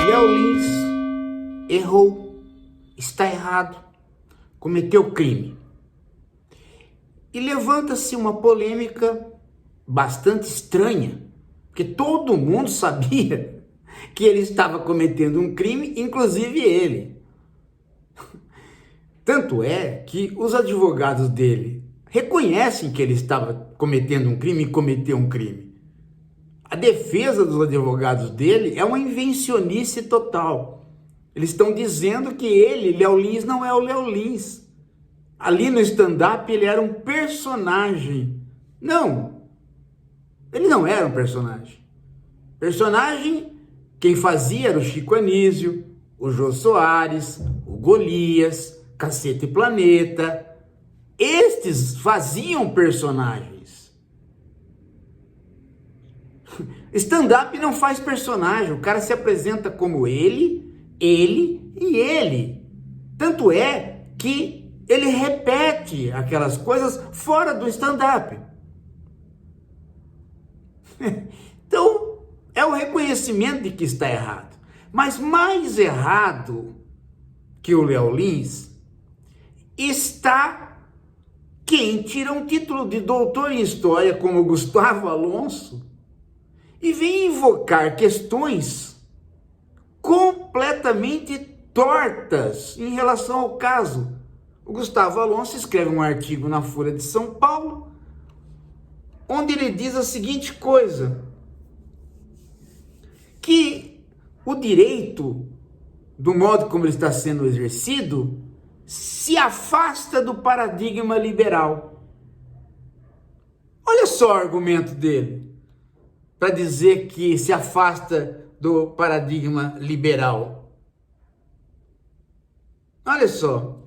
Léo Lins errou, está errado, cometeu crime. E levanta-se uma polêmica bastante estranha, porque todo mundo sabia que ele estava cometendo um crime, inclusive ele. Tanto é que os advogados dele reconhecem que ele estava cometendo um crime e cometeu um crime. A defesa dos advogados dele é uma invencionice total. Eles estão dizendo que ele, Léo Lins, não é o Léo Lins. Ali no stand-up ele era um personagem. Não, ele não era um personagem. Personagem, quem fazia era o Chico Anísio, o Jô Soares, o Golias, Cacete Planeta. Estes faziam personagens. Stand-up não faz personagem, o cara se apresenta como ele e ele. Tanto é que ele repete aquelas coisas fora do stand-up. Então, é o reconhecimento de que está errado. Mas mais errado que o Léo Lins está quem tira um título de doutor em história como Gustavo Alonso e vem invocar questões completamente tortas em relação ao caso. O Gustavo Alonso escreve um artigo na Folha de São Paulo, onde ele diz a seguinte coisa, que o direito, do modo como ele está sendo exercido, se afasta do paradigma liberal. Olha só o argumento dele, para dizer que se afasta do paradigma liberal. Olha só,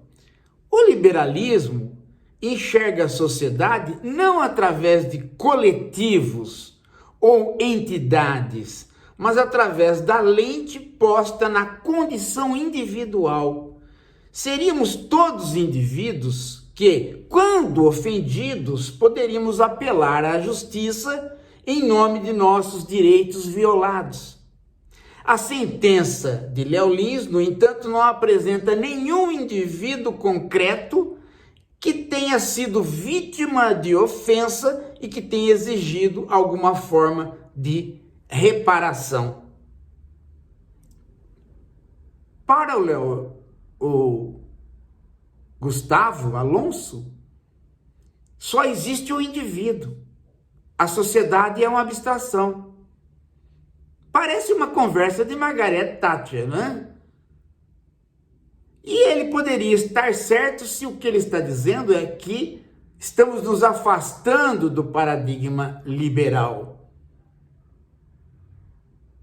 o liberalismo enxerga a sociedade não através de coletivos ou entidades, mas através da lente posta na condição individual. Seríamos todos indivíduos que, quando ofendidos, poderíamos apelar à justiça em nome de nossos direitos violados. A sentença de Léo Lins, no entanto, não apresenta nenhum indivíduo concreto que tenha sido vítima de ofensa e que tenha exigido alguma forma de reparação. Para o Gustavo Alonso, só existe o indivíduo. A sociedade é uma abstração. Parece uma conversa de Margaret Thatcher, né? E ele poderia estar certo se o que ele está dizendo é que estamos nos afastando do paradigma liberal.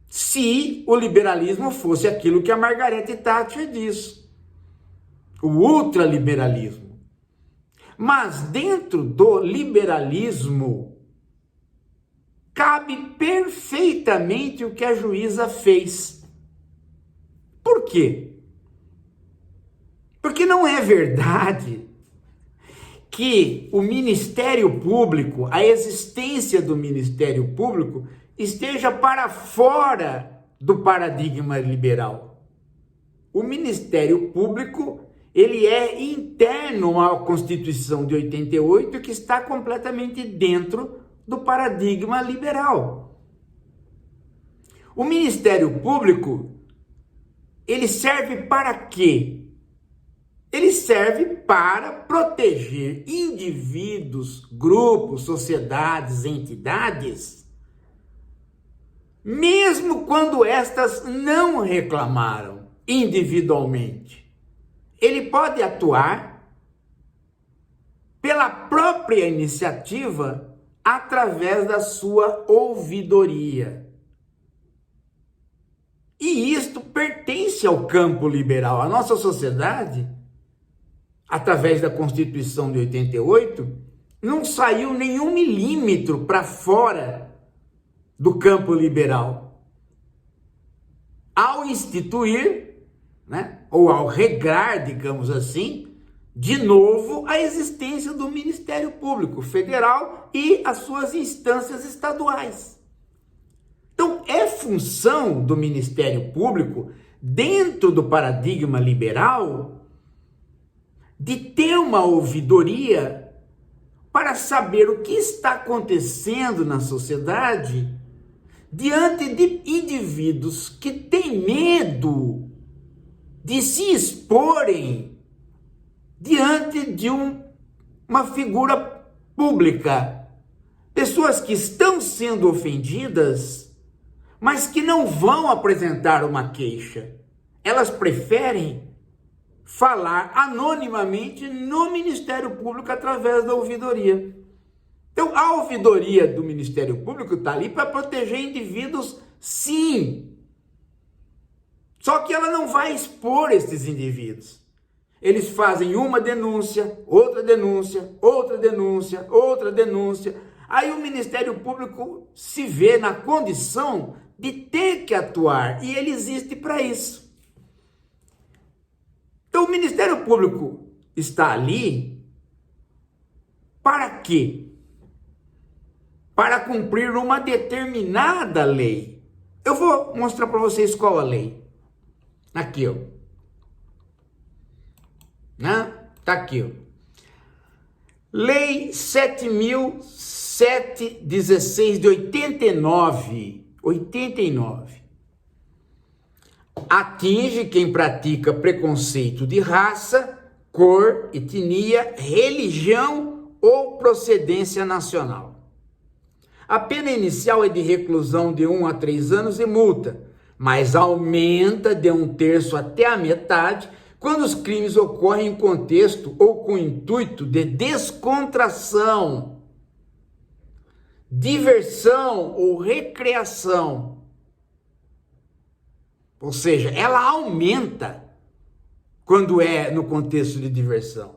Se o liberalismo fosse aquilo que a Margaret Thatcher diz, o ultraliberalismo. Mas dentro do liberalismo cabe perfeitamente o que a juíza fez. Por quê? Porque não é verdade que o Ministério Público, a existência do Ministério Público, esteja para fora do paradigma liberal. O Ministério Público, ele é interno à Constituição de 88, que está completamente dentro do paradigma liberal. O Ministério Público, ele serve para quê? Ele serve para proteger indivíduos, grupos, sociedades, entidades, mesmo quando estas não reclamaram individualmente. Ele pode atuar pela própria iniciativa através da sua ouvidoria. E isto pertence ao campo liberal. A nossa sociedade, através da Constituição de 88, não saiu nenhum milímetro para fora do campo liberal. Ao instituir, né, ou ao regrar, digamos assim, de novo a existência do Ministério Público Federal e as suas instâncias estaduais. Então, é função do Ministério Público, dentro do paradigma liberal, de ter uma ouvidoria para saber o que está acontecendo na sociedade diante de indivíduos que têm medo de se exporem diante de uma figura pública. Pessoas que estão sendo ofendidas, mas que não vão apresentar uma queixa. Elas preferem falar anonimamente no Ministério Público através da ouvidoria. Então, a ouvidoria do Ministério Público está ali para proteger indivíduos, sim. Só que ela não vai expor esses indivíduos. Eles fazem uma denúncia, outra denúncia, outra denúncia, outra denúncia. Aí o Ministério Público se vê na condição de ter que atuar, e ele existe para isso. Então o Ministério Público está ali para quê? Para cumprir uma determinada lei. Eu vou mostrar para vocês qual a lei. Aqui, ó. Né? Tá aqui, ó. Lei 7.716 de 89. Atinge quem pratica preconceito de raça, cor, etnia, religião ou procedência nacional. A pena inicial é de reclusão de 1 a 3 anos e multa, mas aumenta de 1/3 até a metade quando os crimes ocorrem em contexto ou com intuito de descontração, diversão ou recreação. Ou seja, ela aumenta quando é no contexto de diversão.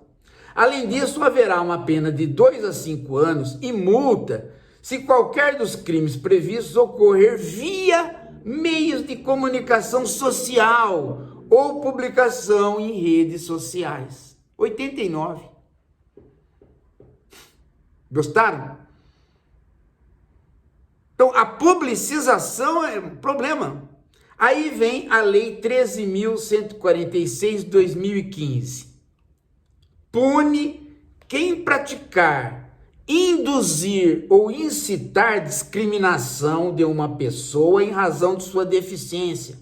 Além disso, haverá uma pena de 2 a 5 anos e multa se qualquer dos crimes previstos ocorrer via meios de comunicação social ou publicação em redes sociais. 89. Gostaram? Então, a publicização é um problema. Aí vem a Lei 13.146 de 2015. Pune quem praticar, induzir ou incitar discriminação de uma pessoa em razão de sua deficiência.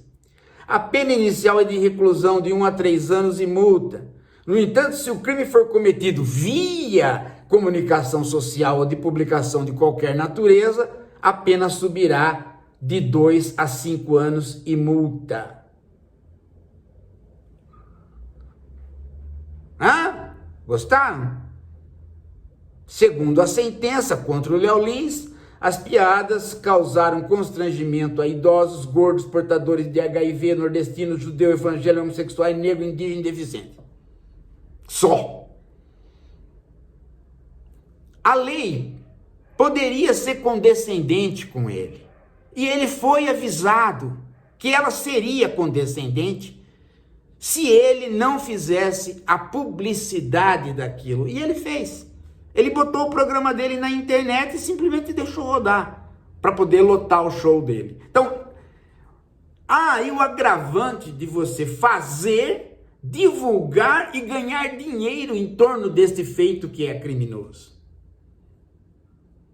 A pena inicial é de reclusão de 1 a 3 anos e multa. No entanto, se o crime for cometido via comunicação social ou de publicação de qualquer natureza, a pena subirá de 2 a 5 anos e multa. Gostaram? Segundo a sentença contra o Léo Lins, as piadas causaram constrangimento a idosos, gordos, portadores de HIV, nordestinos, judeu, evangélico, homossexuais, negro, indígena e deficiente. Só. A lei poderia ser condescendente com ele. E ele foi avisado que ela seria condescendente se ele não fizesse a publicidade daquilo. E ele fez. Ele botou o programa dele na internet e simplesmente deixou rodar para poder lotar o show dele. Então, e o agravante de você fazer, divulgar e ganhar dinheiro em torno deste feito que é criminoso.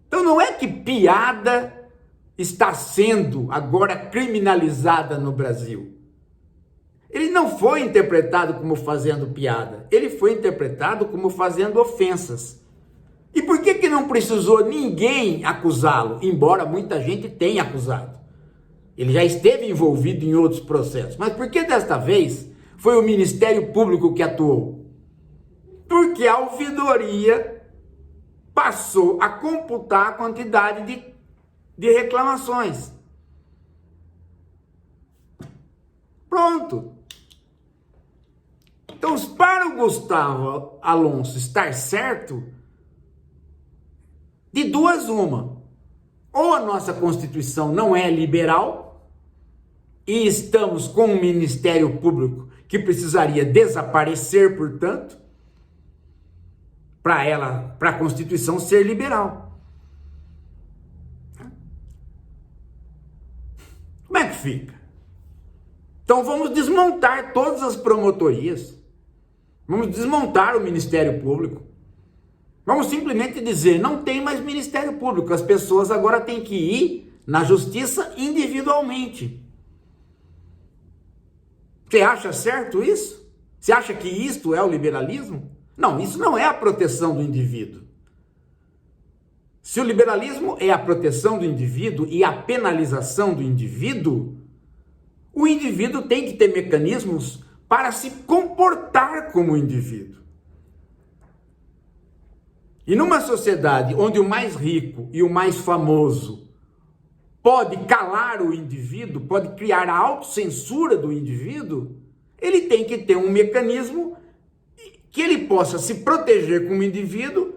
Então não é que piada está sendo agora criminalizada no Brasil. Ele não foi interpretado como fazendo piada, ele foi interpretado como fazendo ofensas. E por que não precisou ninguém acusá-lo, embora muita gente tenha acusado? Ele já esteve envolvido em outros processos, mas por que desta vez foi o Ministério Público que atuou? Porque a ouvidoria passou a computar a quantidade de reclamações. Pronto. Então, para o Gustavo Alonso estar certo, de duas uma. Ou a nossa Constituição não é liberal e estamos com um Ministério Público que precisaria desaparecer, portanto, para a Constituição ser liberal. Como é que fica? Então vamos desmontar todas as promotorias, vamos desmontar o Ministério Público, vamos simplesmente dizer, não tem mais Ministério Público, as pessoas agora têm que ir na justiça individualmente. Você acha certo isso? Você acha que isto é o liberalismo? Não, isso não é a proteção do indivíduo. Se o liberalismo é a proteção do indivíduo e a penalização do indivíduo, o indivíduo tem que ter mecanismos para se comportar como indivíduo. E numa sociedade onde o mais rico e o mais famoso pode calar o indivíduo, pode criar a autocensura do indivíduo, ele tem que ter um mecanismo que ele possa se proteger como indivíduo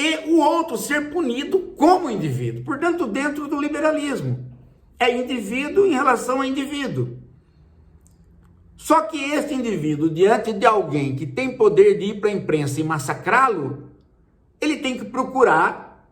e o outro ser punido como indivíduo. Portanto, dentro do liberalismo, é indivíduo em relação a indivíduo. Só que este indivíduo, diante de alguém que tem poder de ir para a imprensa e massacrá-lo, ele tem que procurar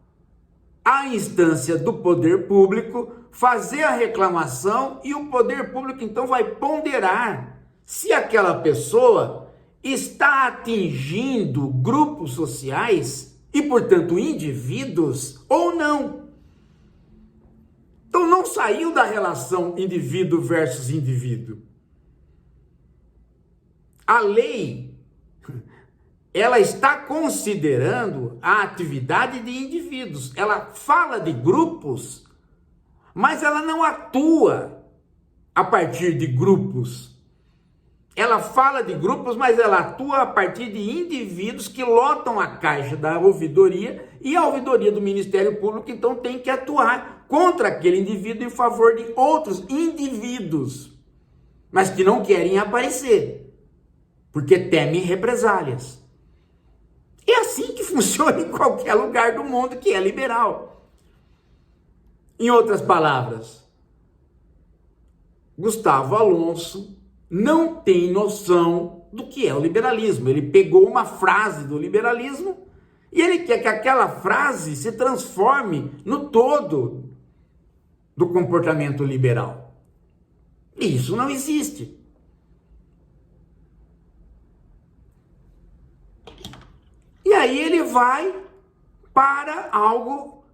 a instância do poder público, fazer a reclamação e o poder público então vai ponderar se aquela pessoa está atingindo grupos sociais e, portanto, indivíduos ou não. Então não saiu da relação indivíduo versus indivíduo. A lei, ela está considerando a atividade de indivíduos. Ela fala de grupos, mas ela não atua a partir de grupos. Ela fala de grupos, mas ela atua a partir de indivíduos que lotam a caixa da ouvidoria e a ouvidoria do Ministério Público, então, tem que atuar contra aquele indivíduo em favor de outros indivíduos, mas que não querem aparecer, porque temem represálias. É assim que funciona em qualquer lugar do mundo que é liberal. Em outras palavras, Gustavo Alonso não tem noção do que é o liberalismo. Ele pegou uma frase do liberalismo e ele quer que aquela frase se transforme no todo do comportamento liberal. E isso não existe. E aí ele vai para algo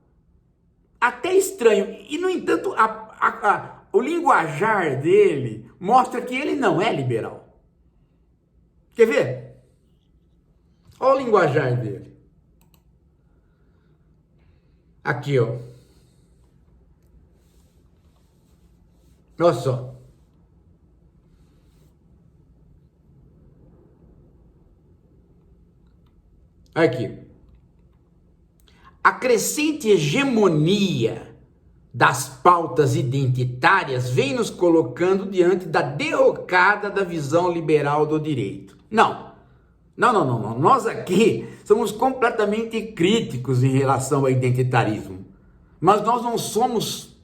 até estranho. E, no entanto, o linguajar dele mostra que ele não é liberal. Quer ver? Olha o linguajar dele. Aqui, ó. Olha só. Aqui. A crescente hegemonia das pautas identitárias vem nos colocando diante da derrocada da visão liberal do direito. Não. Nós aqui somos completamente críticos em relação ao identitarismo. Mas nós não somos,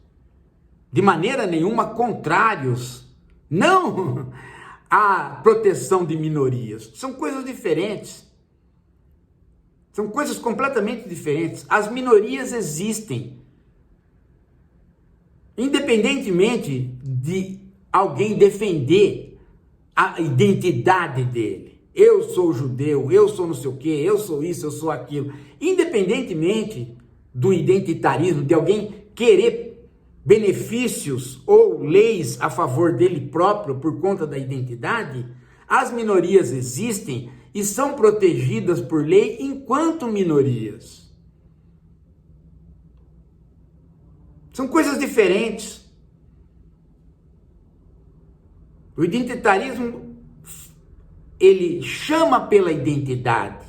de maneira nenhuma, contrários, não à proteção de minorias. São coisas diferentes. São coisas completamente diferentes. As minorias existem. Independentemente de alguém defender a identidade dele. Eu sou judeu, eu sou não sei o quê, eu sou isso, eu sou aquilo. Independentemente do identitarismo, de alguém querer benefícios ou leis a favor dele próprio por conta da identidade, as minorias existem e são protegidas por lei enquanto minorias. São coisas diferentes. O identitarismo, ele chama pela identidade.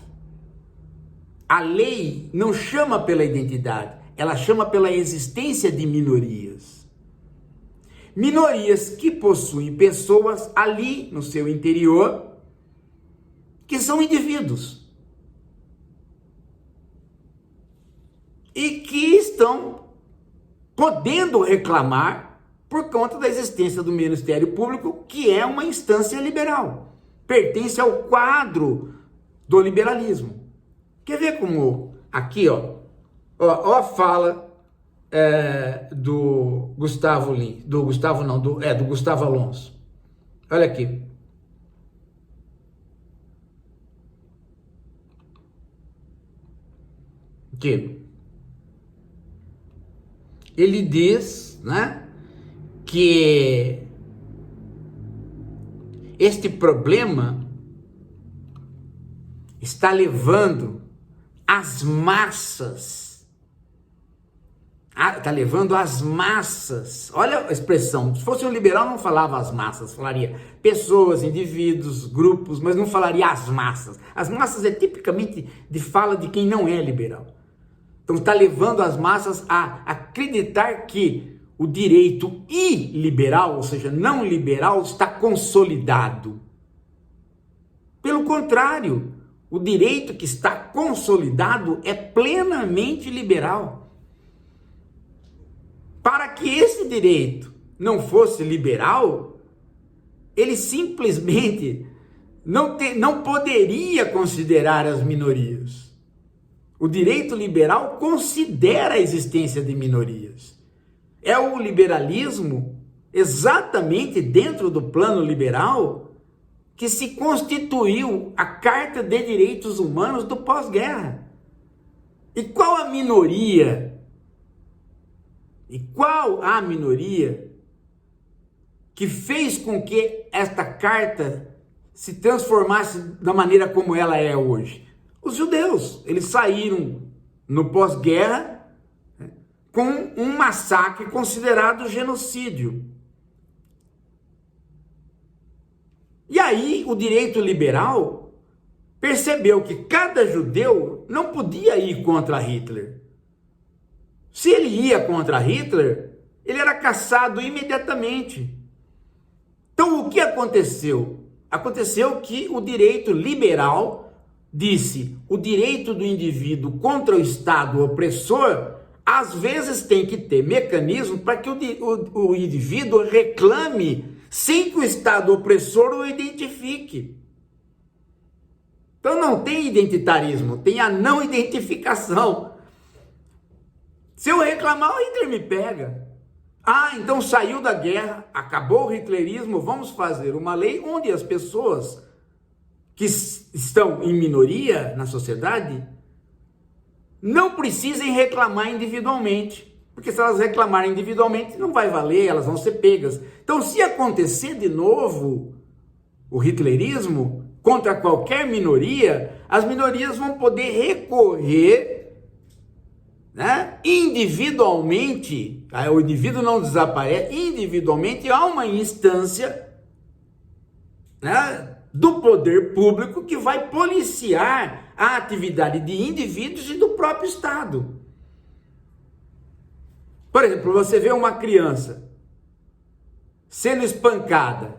A lei não chama pela identidade, ela chama pela existência de minorias. Minorias que possuem pessoas ali no seu interior que são indivíduos e que estão podendo reclamar por conta da existência do Ministério Público, que é uma instância liberal, pertence ao quadro do liberalismo. Quer ver como aqui, ó a fala do Gustavo Lins, do Gustavo não, do Gustavo Alonso. Olha aqui. Que ele diz, né, que este problema está levando as massas, olha a expressão, se fosse um liberal não falava as massas, falaria pessoas, indivíduos, grupos, mas não falaria as massas. As massas é tipicamente de fala de quem não é liberal. Então está levando as massas a acreditar que o direito iliberal, ou seja, não liberal, está consolidado. Pelo contrário, o direito que está consolidado é plenamente liberal. Para que esse direito não fosse liberal, ele simplesmente não poderia considerar as minorias. O direito liberal considera a existência de minorias. É o liberalismo, exatamente dentro do plano liberal, que se constituiu a Carta de Direitos Humanos do pós-guerra. E qual a minoria? Que fez com que esta carta se transformasse da maneira como ela é hoje? Os judeus. Eles saíram no pós-guerra com um massacre considerado genocídio. E aí o direito liberal percebeu que cada judeu não podia ir contra Hitler. Se ele ia contra Hitler, ele era caçado imediatamente. Então o que aconteceu? Aconteceu que o direito liberal disse: o direito do indivíduo contra o Estado opressor, às vezes tem que ter mecanismo para que o indivíduo reclame sem que o Estado opressor o identifique. Então não tem identitarismo, tem a não identificação. Se eu reclamar, o Hitler me pega. Então saiu da guerra, acabou o hitlerismo, vamos fazer uma lei onde as pessoas que estão em minoria na sociedade não precisem reclamar individualmente, porque se elas reclamarem individualmente não vai valer, elas vão ser pegas. Então, se acontecer de novo o hitlerismo contra qualquer minoria, as minorias vão poder recorrer, né, individualmente, o indivíduo não desaparece, individualmente há uma instância, né, do poder público que vai policiar a atividade de indivíduos e do próprio Estado. Por exemplo, você vê uma criança sendo espancada,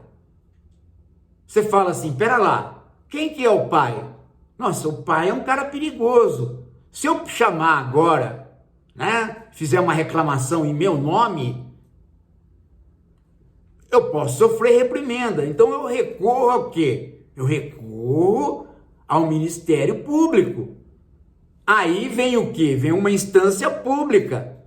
você fala assim: pera lá, quem que é o pai? Nossa, o pai é um cara perigoso. Se eu chamar agora, né, fizer uma reclamação em meu nome, eu posso sofrer reprimenda. Então eu recorro ao quê? Eu recorro ao Ministério Público. Aí vem o quê? Vem uma instância pública.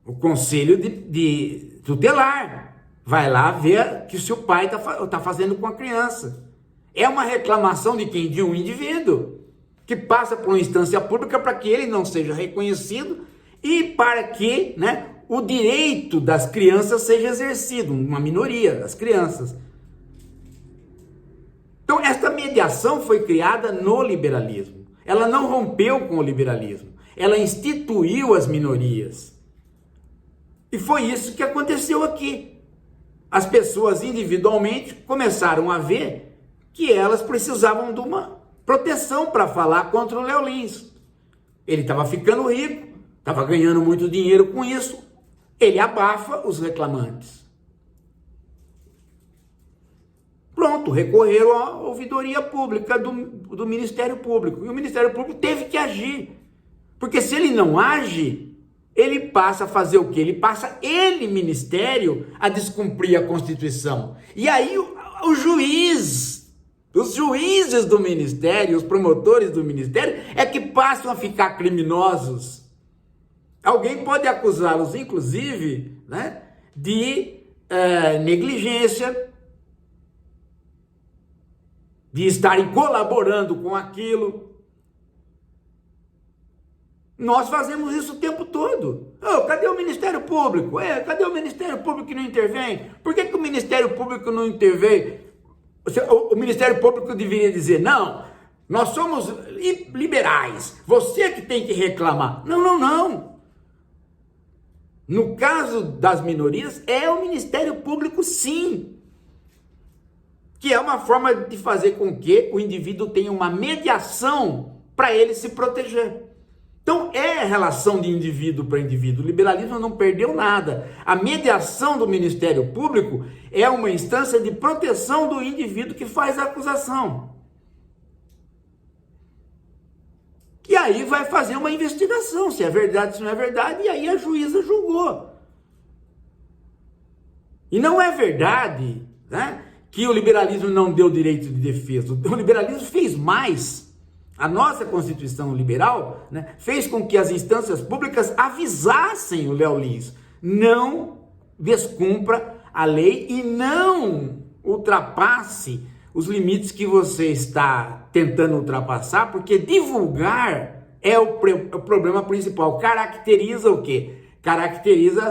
O Conselho de Tutelar vai lá ver que se o pai está fazendo com a criança. É uma reclamação de quem? De um indivíduo que passa por uma instância pública para que ele não seja reconhecido e para que, né, o direito das crianças seja exercido, uma minoria das crianças. Então, esta mediação foi criada no liberalismo. Ela não rompeu com o liberalismo. Ela instituiu as minorias. E foi isso que aconteceu aqui. As pessoas individualmente começaram a ver que elas precisavam de uma proteção para falar contra o Léo Lins. Ele estava ficando rico, estava ganhando muito dinheiro com isso. Ele abafa os reclamantes. Pronto, recorreram à ouvidoria pública do Ministério Público. E o Ministério Público teve que agir. Porque se ele não age, ele passa a fazer o quê? Ele passa, Ministério, a descumprir a Constituição. E aí os juízes do Ministério, os promotores do Ministério, é que passam a ficar criminosos. Alguém pode acusá-los, inclusive, né, de negligência, de estarem colaborando com aquilo. Nós fazemos isso o tempo todo. Oh, cadê o Ministério Público? Cadê o Ministério Público que não intervém? Por que o Ministério Público não intervém? O Ministério Público deveria dizer, não, nós somos liberais, você que tem que reclamar. Não, não, não. No caso das minorias, é o Ministério Público, sim, que é uma forma de fazer com que o indivíduo tenha uma mediação para ele se proteger. Então, é relação de indivíduo para indivíduo. O liberalismo não perdeu nada. A mediação do Ministério Público é uma instância de proteção do indivíduo que faz a acusação. E aí vai fazer uma investigação, se é verdade, se não é verdade, e aí a juíza julgou. E não é verdade, né, que o liberalismo não deu direito de defesa. O liberalismo fez mais. A nossa Constituição liberal, né, fez com que as instâncias públicas avisassem o Léo Lins: não descumpra a lei e não ultrapasse os limites que você está tentando ultrapassar, porque divulgar é o problema principal. Caracteriza o quê? Caracteriza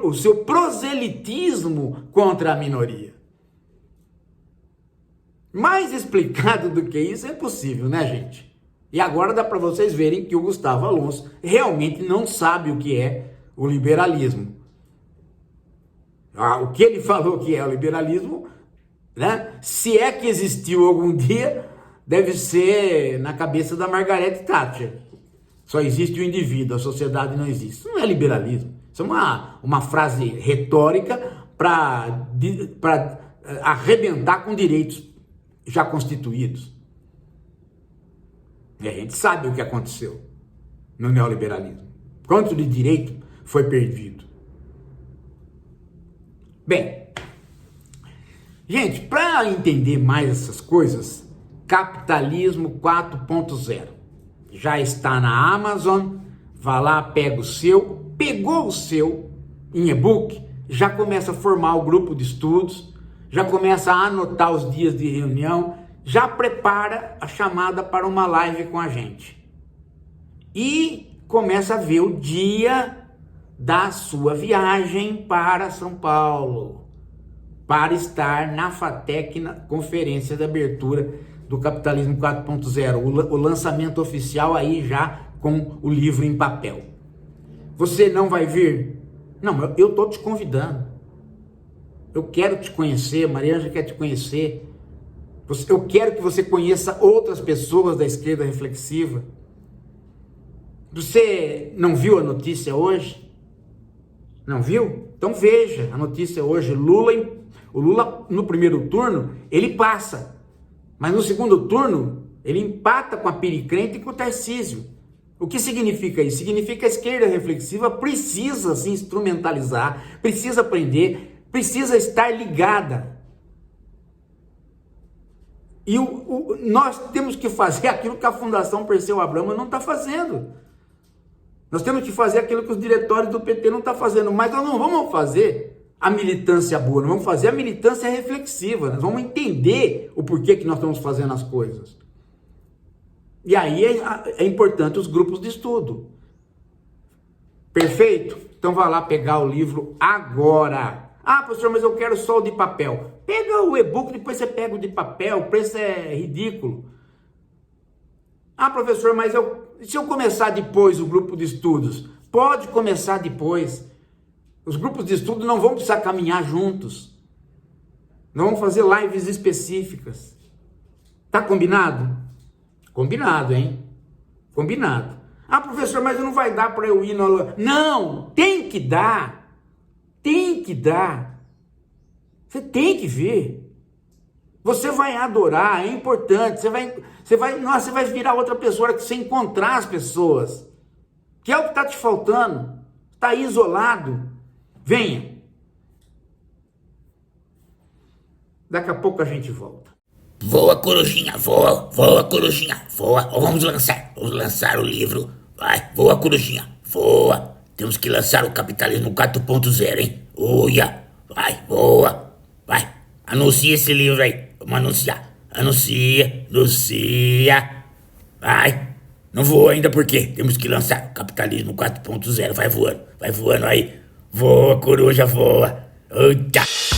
o seu proselitismo contra a minoria. Mais explicado do que isso é impossível, né, gente? E agora dá para vocês verem que o Gustavo Alonso realmente não sabe o que é o liberalismo. O que ele falou que é o liberalismo, né? Se é que existiu algum dia, deve ser na cabeça da Margaret Thatcher. Só existe o indivíduo, a sociedade não existe. Isso não é liberalismo. Isso é uma frase retórica para arrebentar com direitos já constituídos. E a gente sabe o que aconteceu no neoliberalismo. Quanto de direito foi perdido. Bem, gente, para entender mais essas coisas, Capitalismo 4.0 já está na Amazon. Vá lá, pega o seu, pegou o seu em e-book, já começa a formar o grupo de estudos, já começa a anotar os dias de reunião, já prepara a chamada para uma live com a gente. E começa a ver o dia da sua viagem para São Paulo, para estar na FATEC, na conferência de abertura do Capitalismo 4.0, o lançamento oficial aí já com o livro em papel. Você não vai vir? Não, eu estou te convidando. Eu quero te conhecer, Mariângela quer te conhecer. Eu quero que você conheça outras pessoas da esquerda reflexiva. Você não viu a notícia hoje? Não viu? Então veja a notícia hoje. O Lula no primeiro turno, ele passa. Mas no segundo turno, ele empata com a Pericrente e com o Tarcísio. O que significa isso? Significa que a esquerda reflexiva precisa se instrumentalizar, precisa aprender, precisa estar ligada. E nós temos que fazer aquilo que a Fundação Perseu Abramo não está fazendo. Nós temos que fazer aquilo que os diretórios do PT não estão fazendo. Mas nós não vamos fazer a militância boa, nós vamos fazer a militância reflexiva. Nós vamos entender o porquê que nós estamos fazendo as coisas. E aí é importante os grupos de estudo. Perfeito? Então vá lá pegar o livro agora. Ah, professor, mas eu quero só o de papel. Pega o e-book, depois você pega o de papel, o preço é ridículo. Ah, professor, mas se eu começar depois o grupo de estudos? Pode começar depois. Os grupos de estudo não vão precisar caminhar juntos. Não vamos fazer lives específicas. Tá combinado? Combinado, hein? Combinado. Ah, professor, mas não vai dar para eu ir na... Não, tem que dar. Tem que dar. Você tem que ver. Você vai adorar, é importante. Você vai virar outra pessoa que você encontrar as pessoas. Que é o que está te faltando. Está isolado. Venha. Daqui a pouco a gente volta. Voa, corujinha, voa, corujinha, voa. Vamos lançar o livro. Vai, voa, corujinha, voa. Temos que lançar o capitalismo 4.0, hein? Olha, vai, voa. Vai, anuncia esse livro aí. Vamos anunciar. Anuncia. Vai. Não voa ainda por quê? Temos que lançar o capitalismo 4.0. Vai voando aí. Voa, coruja, voa. Eita.